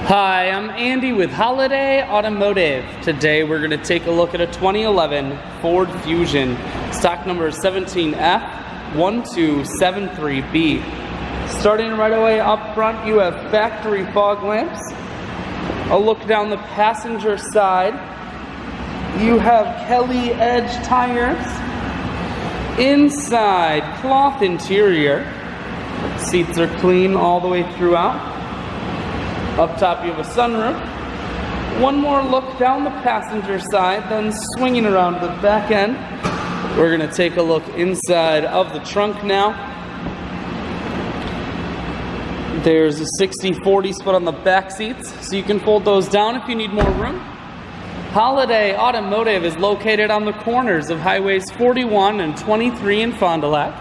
Hi, I'm Andy with Holiday Automotive. Today we're going to take a look at a 2011 Ford Fusion. Stock number is 17F1273B. Starting right away up front, you have factory fog lamps. A look down the passenger side, you have Kelly Edge tires. Inside, cloth interior. Seats are clean all the way throughout. Up top you have a sunroof. One more look down the passenger side, then swinging around to the back end. We're going to take a look inside of the trunk now. There's a 60-40 split on the back seats, so you can fold those down if you need more room. Holiday Automotive is located on the corners of Highways 41 and 23 in Fond du Lac.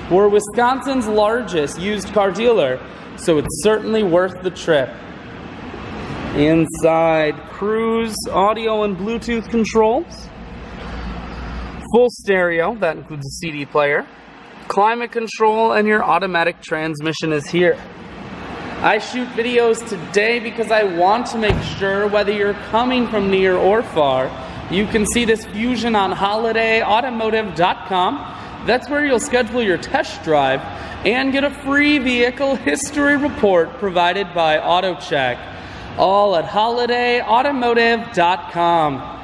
We're Wisconsin's largest used car dealer, so it's certainly worth the trip. Inside, cruise, audio and Bluetooth controls. Full stereo, that includes a CD player. Climate control, and your automatic transmission is here. I shoot videos today because I want to make sure whether you're coming from near or far, you can see this Fusion on holidayautomotive.com. That's where you'll schedule your test drive and get a free vehicle history report provided by AutoCheck. All at holidayautomotive.com.